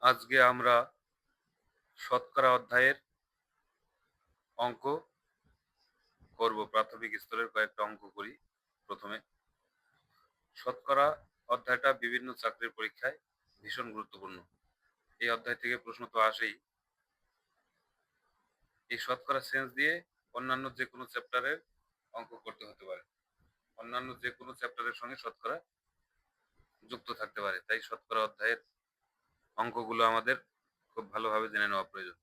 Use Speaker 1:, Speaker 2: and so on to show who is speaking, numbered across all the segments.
Speaker 1: আজকে আমরা শতকরা অধ্যায়ের অঙ্ক করব। প্রাথমিক স্তরের কয়েকটা অঙ্ক করি। প্রথমে শতকরা অধ্যায়টা বিভিন্ন চাকরির পরীক্ষায় ভীষণ গুরুত্বপূর্ণ। এই অধ্যায় থেকে প্রশ্ন তো আসেই। এই শতকরা সেন্স দিয়ে অন্যান্য যে কোনো চ্যাপ্টারের অঙ্ক করতে হতে পারে, অন্যান্য যে কোনো চ্যাপ্টারের সঙ্গে শতকরা যুক্ত থাকতে পারে। তাই শতকরা অধ্যায়ের অঙ্কগুলো আমাদের খুব ভালোভাবে জেনে নেওয়া প্রয়োজন।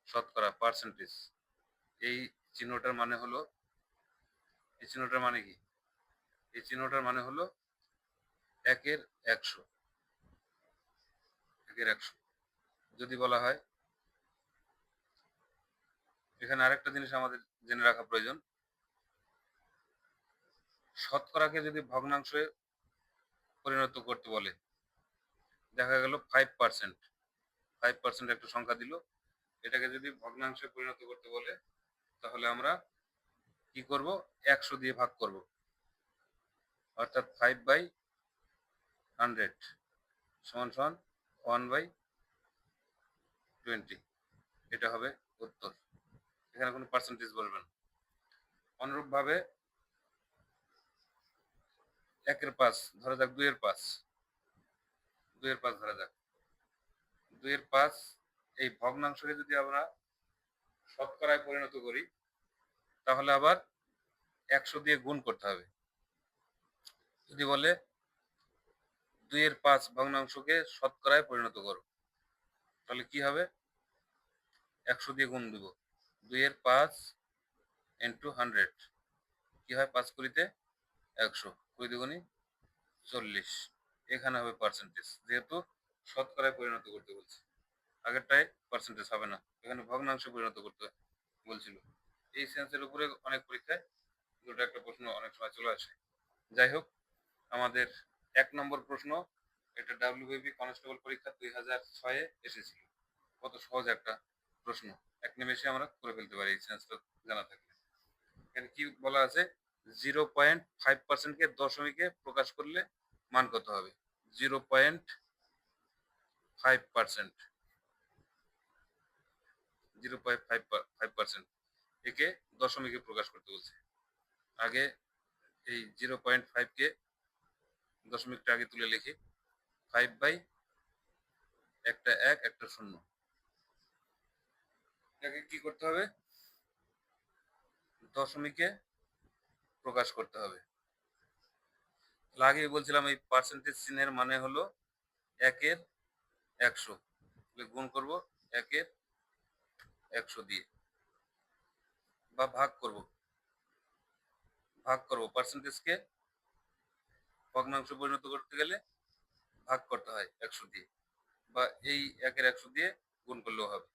Speaker 1: শতকরা পার্সেন্টেজ, এই চিহ্নটার মানে হলো, এই চিহ্নটার মানে কি? এই চিহ্নটার মানে হলো একের একশো। একের একশো যদি বলা হয়, এখানে আরেকটা জিনিস আমাদের জেনে রাখা প্রয়োজন। শতকরাকে যদি ভগ্নাংশে পরিণত করতে বলে, দেখা গেল 5%, 5% একটা সংখ্যা দিল, এটাকে যদি ভগ্নাংশে পরিণত করতে বলে, তাহলে আমরা কি করব? 100 দিয়ে ভাগ করব, অর্থাৎ 5/100 সমান সমান 1/20। এটা হবে উত্তর। এখানে কোনো পার্সেন্টেজ বলবেন। অনুরূপ ভাবে একের পাঁচ ধরা যাক, দুইয়ের পাঁচ, দুইয়ের পাঁচ ধরা যাক, দুইয়ের পাঁচ এই ভগ্নাংশকে যদি আমরা শতকরায় পরিণত করি, তাহলে আবার 100 দিয়ে গুণ করতে হবে। যদি বলে 2 এর 5 ভগ্নাংশকে শতকরায় পরিণত করো, তাহলে কি হবে? 100 দিয়ে গুণ দিব। 2 এর 5 ইন্টু 100 কি হয়? 5 কুড়িতে 100, কুড়ি দুগুণি 40। এখানে হবে পার্সেন্টেজ, যেহেতু শতকরায় পরিণত করতে বলছে। আগেরটায় পার্সেন্টেজ হবে না, এখানে ভগ্নাংশে পরিণত করতে বলছিল। এই সেন্সের উপরে অনেক পরীক্ষায় দুটো একটা প্রশ্ন অনেক সময় চলে আসে। যাই হোক, আমাদের 1 নম্বর প্রশ্ন, এটা ডাব্লিউবিপি কনস্টেবল পরীক্ষা 2006-এ এসেছিল। কত সহজ একটা প্রশ্ন, এক নিমেষে আমরা করে ফেলতে পারি এই সেন্সটা জানা থাকলে। এখানে কি বলা আছে? 0.5%কে দশমিকে প্রকাশ করলে মান কত হবে? 0.5%, 0.5%, একে দশমিকে প্রকাশ করতে বলছে। আগে এই 0.5কে দশমিকটা আগে তুলে লিখি। 5 বাই একটা এক, একটা শূন্য, এটাকে কি করতে হবে? দশমিকে প্রকাশ করতে হবে। আগেই বলছিলাম এই পার্সেন্টেজ চিহ্নের মানে হলো একের একশো, গুণ করব একের একশো দিয়ে, বা ভাগ করব, পার্সেন্টেজকে ভগ্নাংশ পরিণত করতে গেলে ভাগ করতে হয় 100 দিয়ে, বা এই একের একশো দিয়ে গুণ করলেও হবে,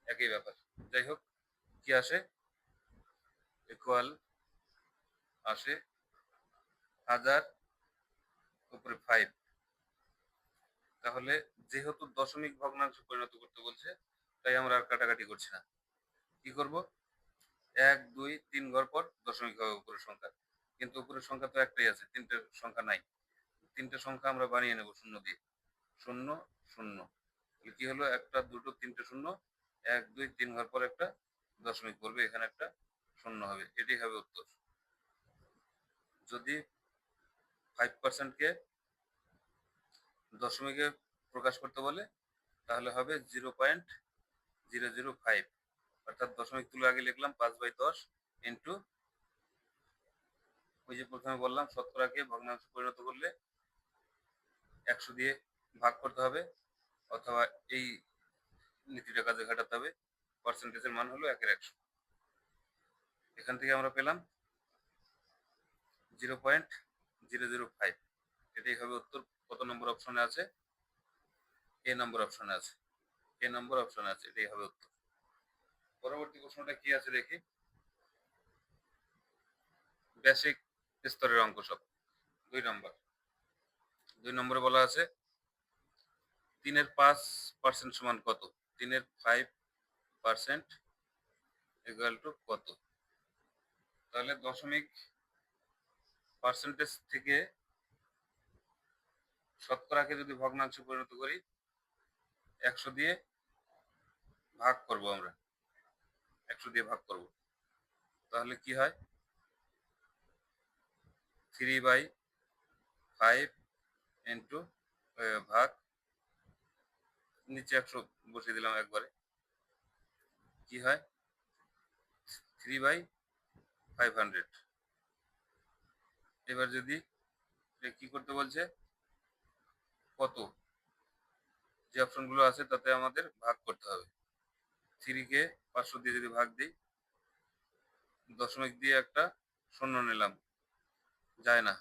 Speaker 1: একই ব্যাপার। যাই হোক, কি আসে? ইকুয়াল আসে 1000 উপরে 5। তাহলে যেহেতু দশমিক ভগ্নাংশে পরিণত করতে বলছে, তাই আমরা আর কাটাকাটি করছি না। কি করব? 1 2 3 ঘর পর দশমিক হবে উপরের সংখ্যা, কিন্তু উপরের সংখ্যা তো একটাই আছে, তিনটে সংখ্যা নাই। তিনটে সংখ্যা আমরা বানিয়ে নেব শূন্য দিয়ে। শূন্য শূন্য, তাহলে কি হলো? একটা দুটো তিনটে শূন্য, 1 2 3 ঘর পর একটা দশমিক পড়বে, এখানে একটা শূন্য হবে। এটাই হবে উত্তর। যদি 5%কে দশমিকে প্রকাশ করতে বলে, তাহলে হবে 0.005, অর্থাৎ দশমিক তুলে আগে লিখলাম 5/10 ইন্টু, ওই যে প্রথমে বললাম শতকরাকে ভগ্নাংশে পরিণত করলে 100 দিয়ে ভাগ করতে হবে, অথবা এই নীতিটা কাজে খাটাতে হবে। পার্সেন্টেজের মান হলো একের একশো। এখান থেকে আমরা পেলাম 0.005, এটাই হবে উত্তর। কত নম্বর অপশনে আছে? এ নম্বর অপশনে আছে, এ নম্বর অপশনে আছে, এটাই হবে উত্তর। পরবর্তী প্রশ্নটা কি আছে দেখি। বেসিক স্তরের অঙ্ক সব। 2 নম্বর, 2 নম্বরে বলা আছে 3-এর 5% সমান কত? 3-এর 5% ইকুয়াল টু কত? তাহলে দশমিক পার্সেন্টেজ থেকে শতকরাকে যদি ভগ্নাংশে পরিণত করি, 100 দিয়ে ভাগ করব আমরা, 100 দিয়ে ভাগ করব। তাহলে কি হয়, 3/5 ইন্টু ভাগ, নিচে 100 বসিয়ে দিলাম একবারে, কি হয় 3/500। এবার যদি কি করতে বলছে, কত, যে অপশনগুলো আছে তাতে আমাদের ভাগ করতে হবে। 3 কে 500 দিয়ে যদি ভাগ দিই, দশমিক দিয়ে একটা শূন্য নিলাম, যায় না,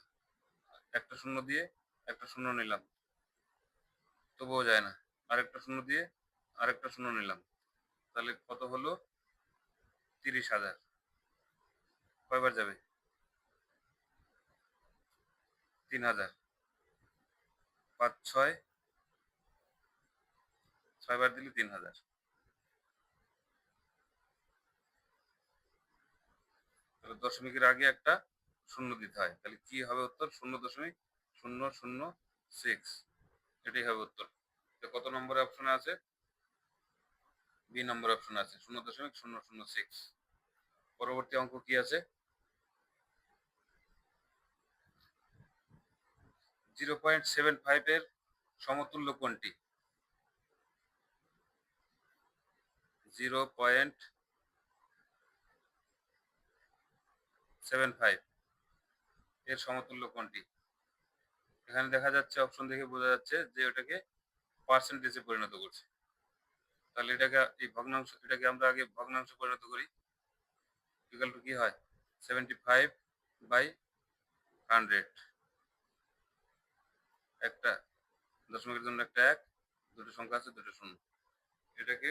Speaker 1: একটা শূন্য দিয়ে একটা শূন্য নিলাম, তবুও যায় না, আরেকটা শূন্য দিয়ে আরেকটা শূন্য নিলাম, তাহলে কত হলো, 30,000। কয়বার যাবে, 3,000, 5 6, 6বার দিলে 3,000। তাহলে দশমিকের আগে একটা শূন্য দিতে হয়, তাহলে কি হবে উত্তর, 0.006, এটাই হবে উত্তর। কত নম্বরে অপশনে আছে, বি নম্বর অপশন আছে 0.006। পরবর্তী অঙ্ক কি আছে, 0.75 এর সমতুল্য কোনটি, 0.75 এর সমতুল্য কোনটি। এখানে দেখা যাচ্ছে, অপশন দেখে বোঝা যাচ্ছে যে ওটাকে পার্সেন্টেজে পরিণত করছে। তাহলে এটাকে এই ভগ্নাংশ, এটাকে আমরা আগে ভগ্নাংশে পরিণত করি, ইকুয়াল টু কি হয়, 75/100। একটা দশমিকের জন্য একটা এক, দুটো সংখ্যা আছে, দুটো শূন্য। এটাকে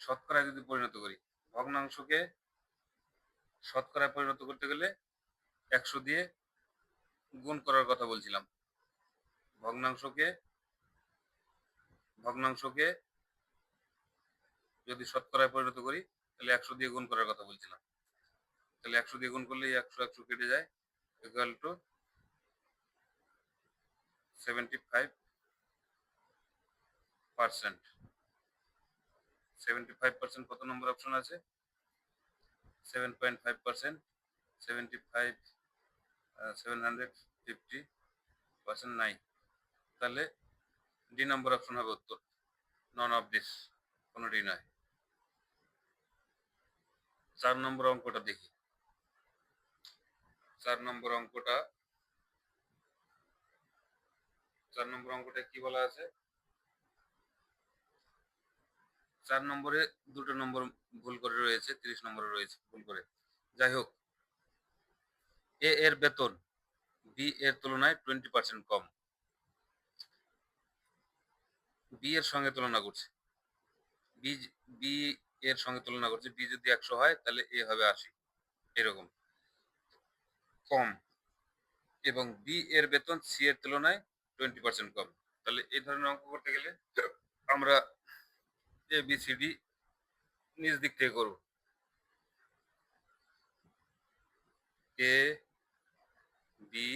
Speaker 1: শতকরায় যদি পরিণত করি, ভগ্নাংশকে শতকরায় পরিণত করতে গেলে 100 দিয়ে গুণ করার কথা বলছিলাম। ভগ্নাংশকে ভগ্নাংশকে যদি শতকরায় পরিণত করি, তাহলে 100 দিয়ে গুণ করার কথা বলছিলাম। তাহলে 100 দিয়ে গুণ করলে 100 কেটে যায়, ইকুয়াল টু 75%। 75% কত নম্বর অপশন আছে, 7.5%, 75, 750% নাই। তাহলে ডি নম্বর অপশন হবে উত্তর, নন অফ দিস, কোনোটি নয়। 4 নম্বর অঙ্কটা দেখি। 4 নম্বর অঙ্কটা 4 নম্বর অঙ্কটা কি বলা আছে, 4 নম্বরে দুটো নম্বর ভুল করে রয়েছে, 30 নম্বরে রয়েছে ভুল করে। যাই হোক, এ এর বেতন বি এর তুলনায় 20% কম, বি এর সঙ্গে তুলনা করছে, বি বি এর সঙ্গে তুলনা করছে, বি যদি 100 হয় তাহলে এ হবে 80, এরকম কম, এবং বি এর বেতন সি এর তুলনায় 20% কম। তাহলে এই ধরনের অঙ্ক করতে গেলে আমরা এ বি সি ডি নিজ দিক থেকে করব। এ বি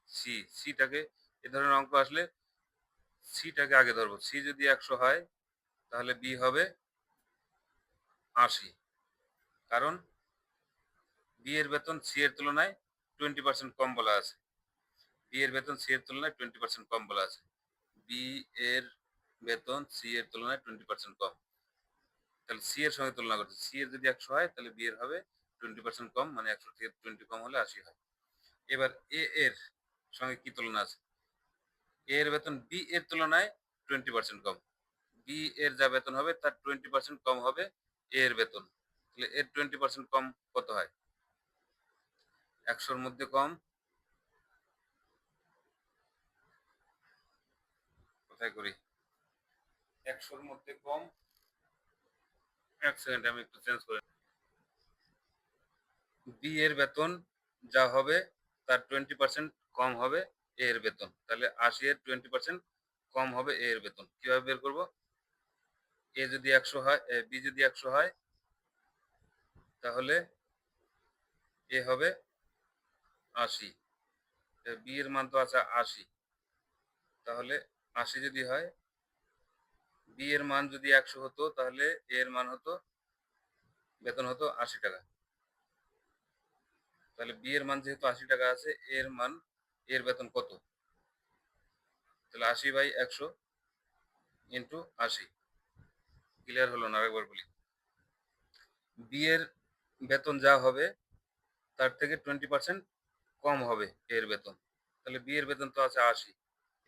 Speaker 1: সি, সিটাকে, এ ধরনের অঙ্ক আসলে সিটাকে আগে ধরবো। সি যদি 100 হয় তাহলে বি হবে 80, কারণ বি এর বেতন সি এর তুলনায় 20% কম বলা আছে। বি এর বেতন সি এর তুলনায় 20% কম বলা আছে। বি এর বেতন সি এর তুলনায় 20% কম, তাহলে সি এর সঙ্গে তুলনা করছে, সি এর যদি 100 হয় তাহলে বি এর হবে 20% কম, মানে 100 থেকে 20 কম হলে 80 হয়। এবার এ এর সঙ্গে কি তুলনা আছে, এ এর বেতন বি এর তুলনায় 20% কম, বি এর যা বেতন হবে তার 20% কম হবে এ এর বেতন। তাহলে এর 20% কম কত হয়, 100-র মধ্যে কম, কোথায় করি, 100-র মধ্যে কম, এক সেকেন্ড আমি একটু চেঞ্জ করে, বি এর বেতন যা হবে তার 20% কম হবে এ এর বেতন, তাহলে 80 এর 20% কম হবে এ এর বেতন। কিভাবে বের করব, এ যদি 100 হয়, বি যদি 100 হয় তাহলে এ হবে 80, বি এর মান তো আছে 80, তাহলে 80 যদি হয় বি এর মান যদি 100 হতো তাহলে এ এর মান হতো, বেতন হতো 80 টাকা। তাহলে বি এর মান যেহেতু 80 টাকা আছে, এর মান, এর বেতন কত? তাহলে 80/100 ইন্টু 80। ক্লিয়ার হলো না? আরেকবার বলি। বি এর বেতন যা হবে তার থেকে 20% কম হবে এর বেতন। তাহলে বি এর বেতন তো আছে 80,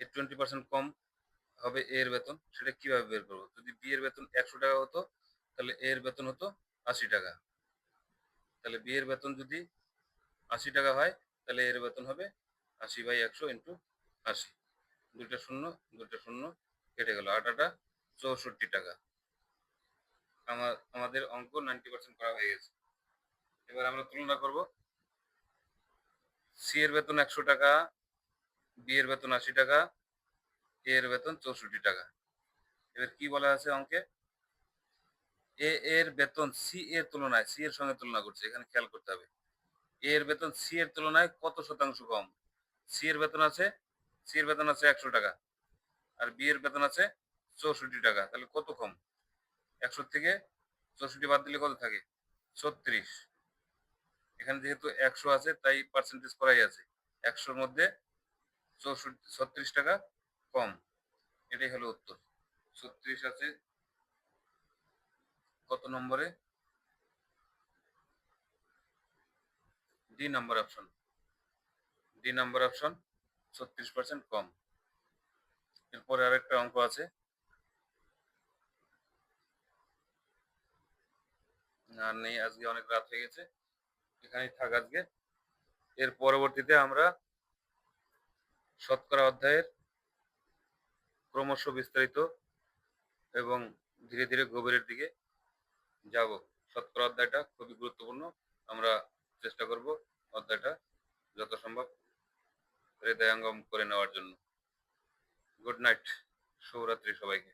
Speaker 1: এর 20% কম হবে এর বেতন। সেটা কিভাবে বের করবো? যদি বি এর বেতন 100 টাকা হতো তাহলে এর বেতন হতো 80 টাকা। তাহলে বি এর বেতন যদি 80 টাকা হয় তাহলে এর বেতন হবে 80/100 ইন্টু 80। দুইটা শূন্য, দুইটা শূন্য কেটে গেল, 8 64 টাকা। আমাদের অঙ্ক 90% করা হয়ে গেছে। এবার আমরা তুলনা করব। সি এর বেতন 100 টাকা, বি এর বেতন 80 টাকা, এ এর বেতন 64 টাকা। এবার কি বলা আছে অঙ্কে? এ এর বেতন সি এর তুলনায়, সি এর সঙ্গে তুলনা করছে, এখানে খেয়াল করতে হবে। এ এর বেতন সি এর তুলনায় কত শতাংশ কম? সি এর বেতন আছে, সি এর বেতন আছে 100 টাকা, আর বি এর বেতন আছে 64 টাকা। তাহলে কত কম? 100 থেকে 64 বাদ দিলে কত থাকে? 36। এখানে যেহেতু 100 আছে তাই পার্সেন্টেজ করাই আছে। 100-র মধ্যে 36 টাকা কম। এটাই হলো উত্তর। 36 আছে কত নম্বরে? D number option. D number option 36% কম। এরপরে আরেকটা অঙ্ক আছে। আর নেই, আজকে অনেক রাত হয়ে গেছে, এখানেই থাক আজকে। এর পরবর্তীতে আমরা শতকরা অধ্যায়ের ক্রমশ বিস্তারিত এবং ধীরে ধীরে গভীরের দিকে যাব। শতকরা অধ্যায়টা খুবই গুরুত্বপূর্ণ। আমরা চেষ্টা করব অধ্যায়টা যত সম্ভব হৃদয়ঙ্গম করে নেওয়ার জন্য। গুড নাইট, শুভরাত্রি সবাইকে।